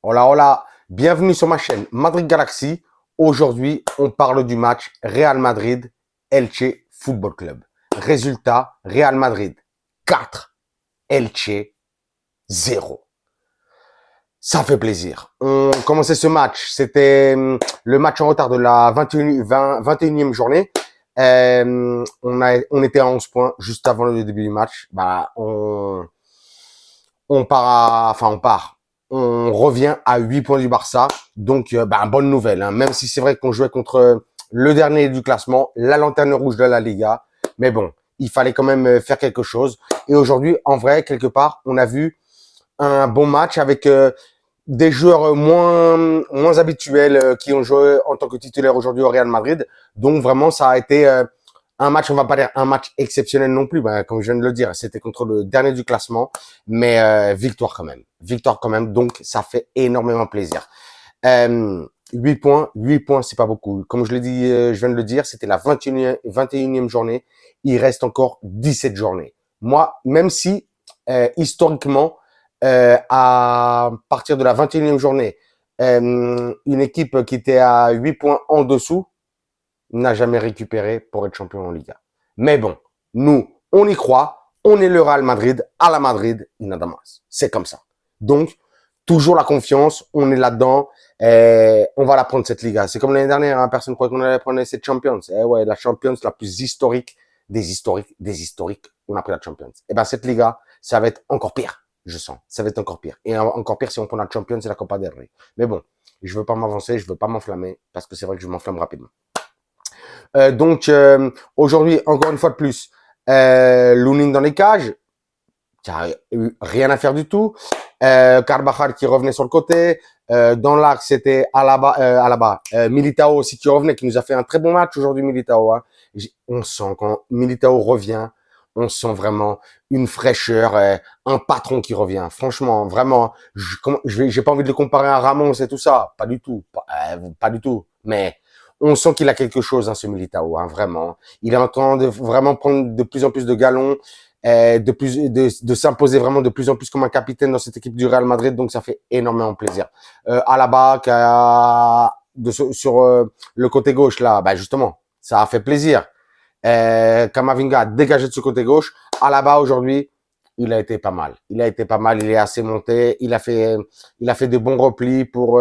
Hola, hola, bienvenue sur ma chaîne Madrid Galaxy. Aujourd'hui, on parle du match Real Madrid-Elche Football Club. Résultat, Real Madrid 4, Elche 0. Ça fait plaisir. On commençait ce match, c'était le match en retard de la 21e journée. On était à 11 points juste avant le début du match. On part, on revient à 8 points du Barça. Donc, bonne nouvelle. Hein. Même si c'est vrai qu'on jouait contre le dernier du classement, la lanterne rouge de la Liga. Mais bon, il fallait quand même faire quelque chose. Et aujourd'hui, en vrai, quelque part, on a vu un bon match avec des joueurs moins habituels qui ont joué en tant que titulaire aujourd'hui au Real Madrid. Donc, vraiment, ça a été un match, on va pas dire un match exceptionnel non plus, comme je viens de le dire, c'était contre le dernier du classement, mais victoire quand même. Victoire quand même, donc ça fait énormément plaisir. 8 points, c'est pas beaucoup. Comme je l'ai dit, je viens de le dire, c'était la 21e journée, il reste encore 17 journées. Moi, même si historiquement, à partir de la 21e journée, une équipe qui était à 8 points en dessous, n'a jamais récupéré pour être champion en Liga. Mais bon, nous, on y croit, on est le Real Madrid, à la Madrid, y nada más. C'est comme ça. Donc, toujours la confiance, on est là-dedans, et on va la prendre cette Liga. C'est comme l'année dernière, hein, personne ne croyait qu'on allait prendre cette Champions. Eh ouais, la Champions la plus historique des historiques, on a pris la Champions. Et ben cette Liga, ça va être encore pire, je sens. Ça va être encore pire. Et encore pire si on prend la Champions et la Copa del Rey. Mais bon, je veux pas m'avancer, je veux pas m'enflammer, parce que c'est vrai que je m'enflamme rapidement. Donc, aujourd'hui, encore une fois de plus, Lunin dans les cages, qui a eu rien à faire du tout. Carvajal qui revenait sur le côté. Dans l'axe, c'était Militao aussi qui revenait, qui nous a fait un très bon match aujourd'hui, Militao. Hein. On sent quand Militao revient, on sent vraiment une fraîcheur, un patron qui revient. Franchement, vraiment, j'ai pas envie de le comparer à Ramos et tout ça. Pas du tout. Pas du tout. Mais on sent qu'il a quelque chose, hein, ce Militao, hein, vraiment. Il est en train de vraiment prendre de plus en plus de galons, de s'imposer vraiment de plus en plus comme un capitaine dans cette équipe du Real Madrid, donc ça fait énormément plaisir. Alaba, sur le côté gauche, là, justement, ça a fait plaisir. Camavinga dégagé de ce côté gauche. Alaba, aujourd'hui, il a été pas mal. Il a été pas mal, il est assez monté. Il a fait de bons replis pour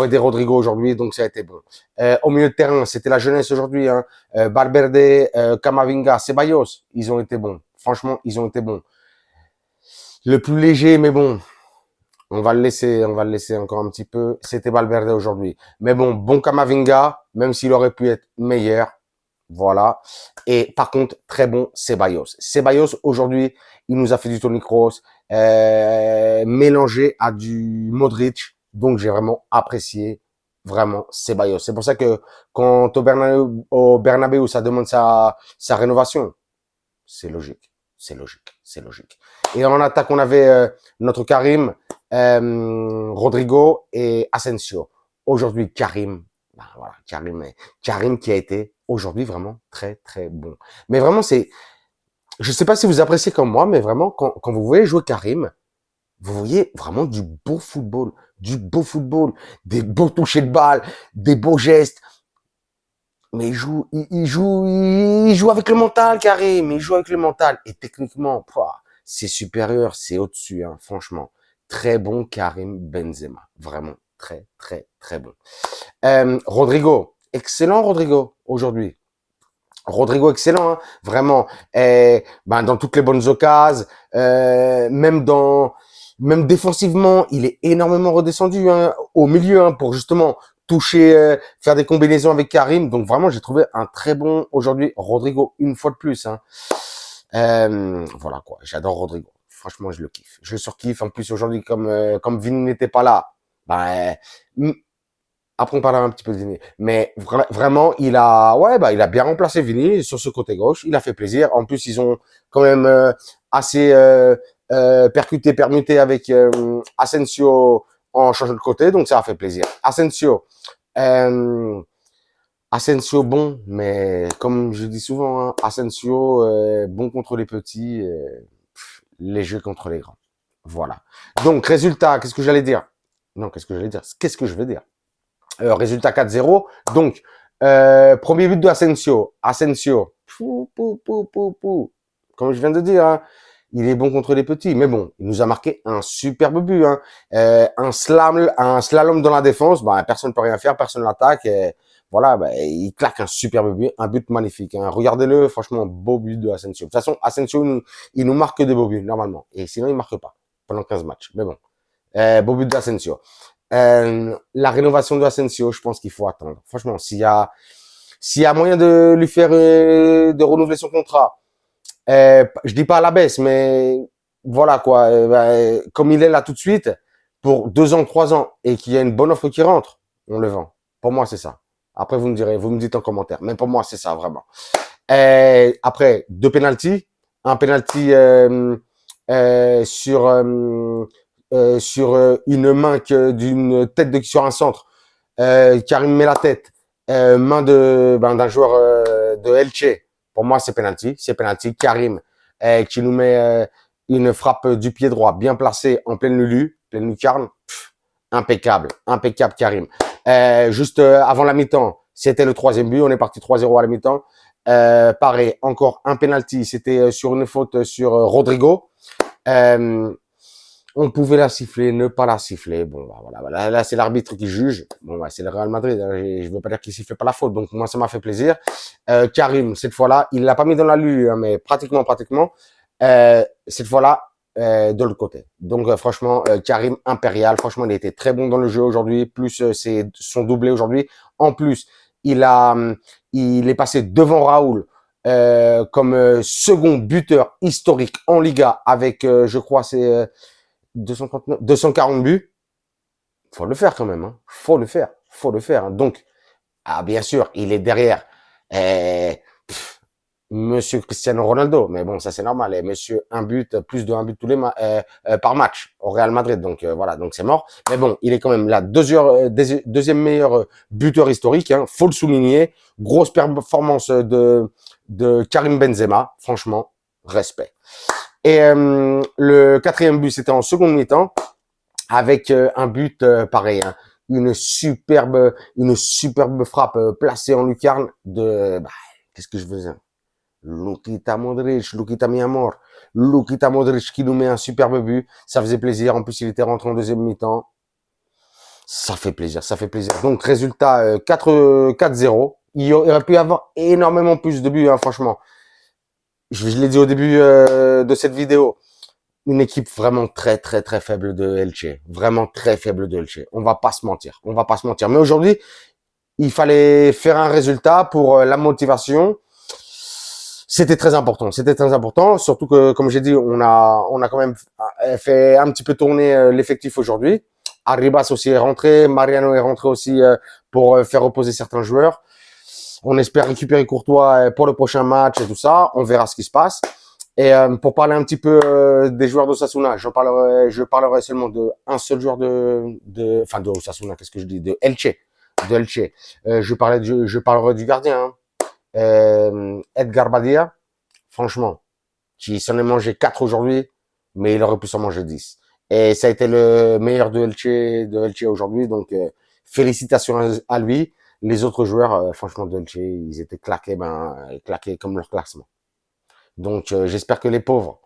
aider Rodrigo aujourd'hui, donc ça a été bon. Au milieu de terrain, c'était la jeunesse aujourd'hui. Hein. Valverde, Camavinga, Ceballos, ils ont été bons. Franchement, ils ont été bons. Le plus léger, mais bon, on va le laisser encore un petit peu. C'était Valverde aujourd'hui. Mais bon Camavinga, même s'il aurait pu être meilleur. Voilà. Et par contre, très bon Ceballos. Ceballos, aujourd'hui, il nous a fait du Toni Kroos, mélangé à du Modric. Donc, j'ai vraiment apprécié vraiment Ceballos. C'est pour ça que quand au Bernabéu, ça demande sa rénovation, c'est logique. C'est logique. C'est logique. Et en attaque, on avait notre Karim, Rodrigo et Asensio. Aujourd'hui, Karim, voilà, Karim qui a été aujourd'hui vraiment très, très bon. Mais vraiment, je sais pas si vous appréciez comme moi, mais vraiment, quand vous voyez jouer Karim, vous voyez vraiment du beau football, des beaux touchés de balle, des beaux gestes. Mais il joue avec le mental, Karim. Il joue avec le mental. Et techniquement, c'est supérieur, c'est au-dessus, hein, franchement. Très bon Karim Benzema. Vraiment très, très, très bon. Rodrigo. Excellent, Rodrigo, aujourd'hui. Rodrigo, excellent, hein, vraiment. Dans toutes les bonnes occasions, même défensivement, il est énormément redescendu, hein, au milieu, hein, pour justement toucher, faire des combinaisons avec Karim. Donc vraiment, j'ai trouvé un très bon aujourd'hui Rodrigo une fois de plus. Hein. Voilà quoi, j'adore Rodrigo. Franchement, je le kiffe. Je le surkiffe. En plus aujourd'hui, comme Vini n'était pas là, après, on parlera un petit peu de Vini. Mais vraiment, il a bien remplacé Vini sur ce côté gauche. Il a fait plaisir. En plus, ils ont quand même assez permuté avec Asensio en changeant de côté. Donc, ça a fait plaisir. Asensio bon, mais comme je dis souvent, hein, Asensio bon contre les petits, léger contre les grands. Voilà. Donc, résultat, qu'est-ce que j'allais dire? Non, qu'est-ce que je vais dire? Qu'est-ce que je vais dire? Résultat 4-0. Donc, premier but de Asensio. Asensio. Pou, pou, pou, pou, pou. Comme je viens de dire, hein, il est bon contre les petits. Mais bon, il nous a marqué un superbe but. Hein. Un slalom dans la défense. Bah, personne ne peut rien faire, personne l'attaque. Voilà, bah, il claque un superbe but, un but magnifique. Hein. Regardez-le, franchement, beau but de Asensio. De toute façon, Asensio, il nous marque des beaux buts, normalement. Et sinon, il marque pas pendant 15 matchs. Mais bon, beau but d'Asensio. La rénovation de Asensio, je pense qu'il faut attendre. Franchement, s'il y a moyen de lui faire, de renouveler son contrat, je dis pas à la baisse, mais voilà quoi, comme il est là tout de suite, pour 2 ans, 3 ans, et qu'il y a une bonne offre qui rentre, on le vend. Pour moi, c'est ça. Après, vous me direz, vous me dites en commentaire. Mais pour moi, c'est ça, vraiment. Après, 2 pénaltys. Un pénalty sur une main d'une tête sur un centre. Karim met la tête. Main d'un joueur de Elche. Pour moi, c'est penalty. C'est penalty. Karim qui nous met une frappe du pied droit bien placée en pleine lucarne. Impeccable. Impeccable Karim. Juste avant la mi-temps, c'était le 3e but. On est parti 3-0 à la mi-temps. Pareil, encore un penalty. C'était sur une faute sur Rodrigo. On pouvait la siffler, ne pas la siffler. Bon, bah, voilà. Là, c'est l'arbitre qui juge. Bon, bah, c'est le Real Madrid. Hein. Je veux pas dire qu'il siffle pas la faute. Donc, moi, ça m'a fait plaisir. Karim, cette fois-là, il l'a pas mis dans la lue, hein, mais pratiquement. Cette fois-là, de l'autre côté. Donc, franchement, Karim impérial. Franchement, il était très bon dans le jeu aujourd'hui. Plus, c'est son doublé aujourd'hui. En plus, il est passé devant Raoul. Comme second buteur historique en Liga avec, je crois, c'est 240 buts. Faut le faire quand même. Hein. Faut le faire. Hein. Donc, bien sûr, il est derrière Monsieur Cristiano Ronaldo. Mais bon, ça c'est normal. Et Monsieur plus de un but tous les par match au Real Madrid. Donc voilà, donc c'est mort. Mais bon, il est quand même la deuxième meilleur buteur historique. Hein. Faut le souligner. Grosse performance de Karim Benzema. Franchement, respect. Et le 4e but, c'était en seconde mi-temps, avec un but pareil, hein, une superbe frappe placée en lucarne de, qu'est-ce que je faisais? Luka Modric qui nous met un superbe but. Ça faisait plaisir. En plus, il était rentré en deuxième mi-temps. Ça fait plaisir. Donc, résultat 4-0. Il aurait pu y avoir énormément plus de buts, hein, franchement. Je l'ai dit au début de cette vidéo, une équipe vraiment très faible de Elche, vraiment très faible de Elche. On va pas se mentir. Mais aujourd'hui, il fallait faire un résultat pour la motivation. C'était très important, surtout que, comme j'ai dit, on a quand même fait un petit peu tourner l'effectif aujourd'hui. Arribas aussi est rentré, Mariano est rentré aussi pour faire reposer certains joueurs. On espère récupérer Courtois pour le prochain match et tout ça. On verra ce qui se passe. Et pour parler un petit peu des joueurs d'Osasuna, je parlerai seulement de un seul joueur de Osasuna. Qu'est-ce que je dis? De Elche. Je parlerai du gardien. Hein. Edgar Badia. Franchement, qui s'en est mangé 4 aujourd'hui, mais il aurait pu s'en manger 10. Et ça a été le meilleur de Elche aujourd'hui. Donc, félicitations à lui. Les autres joueurs, franchement, de Elche, ils étaient claqués comme leur classement. Donc, j'espère que les pauvres,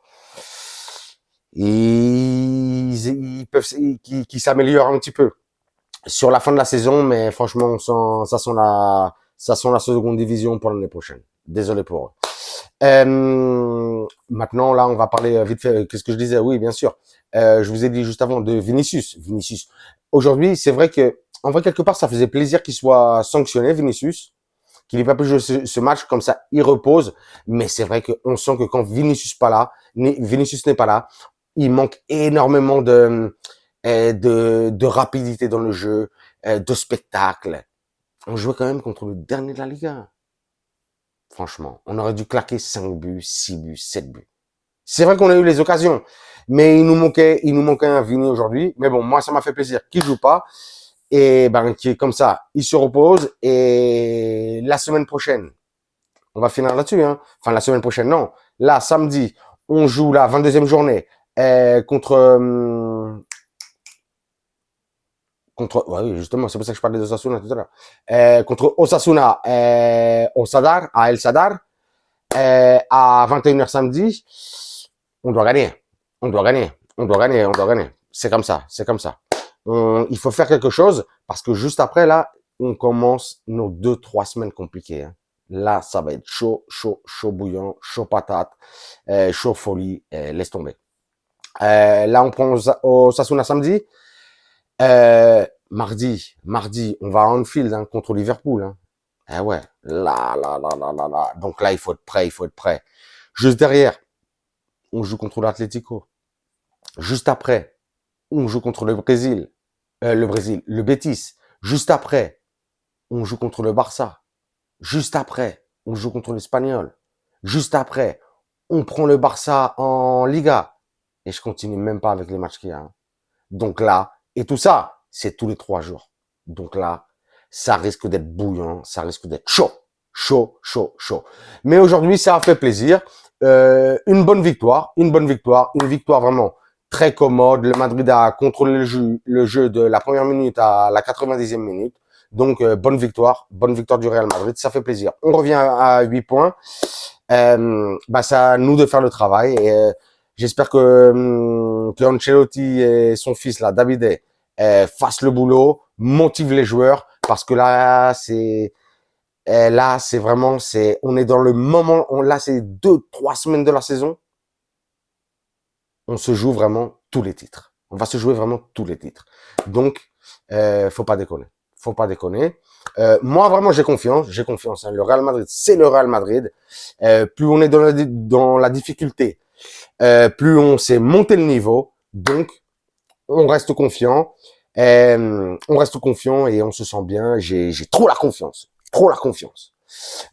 ils peuvent, qu'ils s'améliorent un petit peu sur la fin de la saison, mais franchement, ça sent la seconde division pour l'année prochaine. Désolé pour eux. Maintenant, là, on va parler vite fait. Qu'est-ce que je disais? Oui, bien sûr. Je vous ai dit juste avant de Vinicius. Aujourd'hui, c'est vrai que, en vrai, quelque part, ça faisait plaisir qu'il soit sanctionné, Vinicius, qu'il n'ait pas pu jouer ce match, comme ça, il repose. Mais c'est vrai qu'on sent que quand Vinicius n'est pas là, il manque énormément de rapidité dans le jeu, de spectacle. On jouait quand même contre le dernier de la Liga. Franchement, on aurait dû claquer 5 buts, 6 buts, 7 buts. C'est vrai qu'on a eu les occasions, mais il nous manquait un Vini aujourd'hui. Mais bon, moi, ça m'a fait plaisir qu'il joue pas. Et qui est comme ça, il se repose. Et la semaine prochaine, on va finir là-dessus. Hein. Enfin, la semaine prochaine, non. Là, samedi, on joue la 22e journée contre contre, ouais, oui, justement, c'est pour ça que je parlais d'Osasuna tout à l'heure. Contre Osasuna, au Sadar, à El Sadar, à 21h samedi, on doit gagner. On doit gagner. On doit gagner. On doit gagner. C'est comme ça. C'est comme ça. Il faut faire quelque chose parce que juste après, là, on commence nos 2-3 semaines compliquées. Hein. Là, ça va être chaud, chaud, chaud bouillant, chaud patate, chaud folie. Laisse tomber. Là, on prend au Sasuna samedi. Mardi, on va à Anfield hein, contre Liverpool. Hein. Eh ouais, là. Donc là, il faut être prêt, il faut être prêt. Juste derrière, on joue contre l'Atlético. Juste après, on joue contre le Brésil. Le Betis. Juste après, on joue contre le Barça. Juste après, on joue contre l'Espagnol. Juste après, on prend le Barça en Liga. Et je continue même pas avec les matchs qu'il y a. Hein. Donc là, et tout ça, c'est tous les 3 jours. Donc là, ça risque d'être bouillant, ça risque d'être chaud. Chaud, chaud, chaud. Mais aujourd'hui, ça a fait plaisir. Une bonne victoire, une victoire vraiment très commode. Le Madrid a contrôlé le jeu de la première minute à la 90e minute. Donc, bonne victoire du Real Madrid, ça fait plaisir. On revient à 8 points. C'est à nous de faire le travail. Et, j'espère que Ancelotti et son fils, là, Davide, fassent le boulot, motivent les joueurs, parce que là, c'est vraiment, on est dans le moment, là, c'est 2-3 semaines de la saison. On se joue vraiment tous les titres. On va se jouer vraiment tous les titres. Donc, faut pas déconner. Faut pas déconner. Moi, vraiment, j'ai confiance. Hein. Le Real Madrid, c'est le Real Madrid. Plus on est dans la difficulté, plus on sait monter le niveau. Donc, on reste confiant. On reste confiant et on se sent bien. J'ai trop la confiance. Trop la confiance.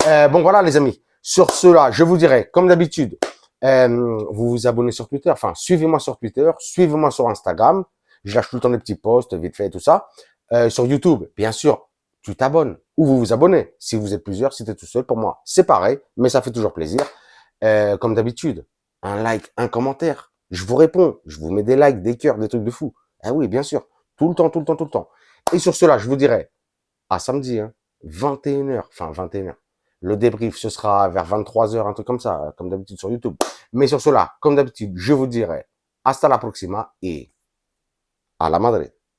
Bon, voilà, les amis. Sur cela, je vous dirais, comme d'habitude, vous vous abonnez sur Twitter. Enfin, suivez-moi sur Twitter. Suivez-moi sur Instagram. Je lâche tout le temps des petits posts, vite fait et tout ça. Sur YouTube, bien sûr, tu t'abonnes ou vous vous abonnez. Si vous êtes plusieurs, si tu es tout seul, pour moi, c'est pareil, mais ça fait toujours plaisir. Comme d'habitude, un like, un commentaire. Je vous réponds. Je vous mets des likes, des cœurs, des trucs de fou. Ah oui, bien sûr. Tout le temps. Et sur cela, je vous dirai à samedi, hein, 21h, enfin 21h. Le débrief, ce sera vers 23h, un truc comme ça, comme d'habitude sur YouTube. Mais sur cela, comme d'habitude, je vous dirai hasta la próxima et à la Madrid.